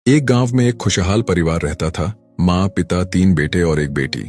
एक गांव में एक खुशहाल परिवार रहता था। माँ, पिता, 3 बेटे और एक बेटी।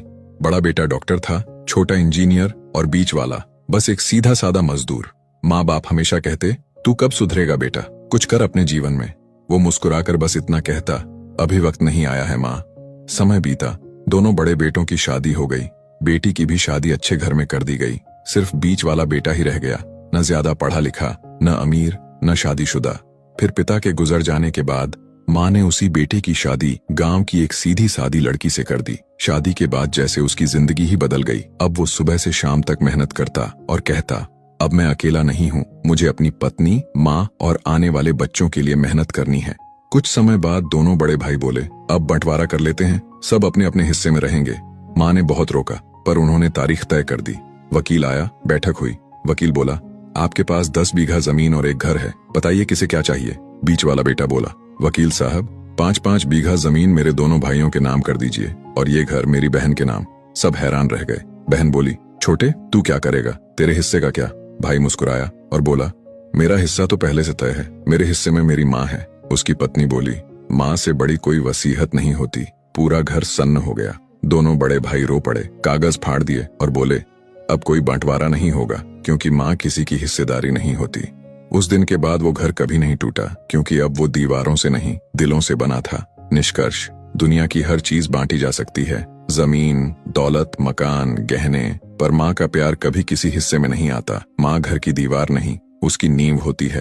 बड़ा बेटा डॉक्टर था, छोटा इंजीनियर और बीच वाला बस एक सीधा सादा मजदूर। माँ बाप हमेशा कहते, तू कब सुधरेगा बेटा, कुछ कर अपने जीवन में। वो मुस्कुराकर बस इतना कहता, अभी वक्त नहीं आया है माँ। समय बीता, दोनों बड़े बेटों की शादी हो गई। बेटी की भी शादी अच्छे घर में कर दी गई। सिर्फ बीच वाला बेटा ही रह गया, न ज्यादा पढ़ा लिखा, न अमीर, न शादीशुदा। फिर पिता के गुजर जाने के बाद माँ ने उसी बेटे की शादी गांव की एक सीधी सादी लड़की से कर दी। शादी के बाद जैसे उसकी जिंदगी ही बदल गई। अब वो सुबह से शाम तक मेहनत करता और कहता, अब मैं अकेला नहीं हूँ, मुझे अपनी पत्नी, माँ और आने वाले बच्चों के लिए मेहनत करनी है। कुछ समय बाद दोनों बड़े भाई बोले, अब बंटवारा कर लेते हैं, सब अपने अपने हिस्से में रहेंगे। माँ ने बहुत रोका, पर उन्होंने तारीख तय कर दी। वकील आया, बैठक हुई। वकील बोला, आपके पास 10 बीघा जमीन और एक घर है, बताइए किसे क्या चाहिए। बीच वाला बेटा बोला, वकील साहब, 5-5 बीघा जमीन मेरे दोनों भाइयों के नाम कर दीजिए और ये घर मेरी बहन के नाम। सब हैरान रह गए। बहन बोली, छोटे तू क्या करेगा, तेरे हिस्से का क्या। भाई मुस्कुराया और बोला, मेरा हिस्सा तो पहले से तय है, मेरे हिस्से में मेरी माँ है। उसकी पत्नी बोली, माँ से बड़ी कोई वसीयत नहीं होती। पूरा घर सन्न हो गया। दोनों बड़े भाई रो पड़े, कागज फाड़ दिए और बोले, अब कोई बंटवारा नहीं होगा, क्योंकि माँ किसी की हिस्सेदारी नहीं होती। उस दिन के बाद वो घर कभी नहीं टूटा, क्योंकि अब वो दीवारों से नहीं, दिलों से बना था। निष्कर्ष, दुनिया की हर चीज बांटी जा सकती है, जमीन, दौलत, मकान, गहने, पर माँ का प्यार कभी किसी हिस्से में नहीं आता। माँ घर की दीवार नहीं, उसकी नींव होती है।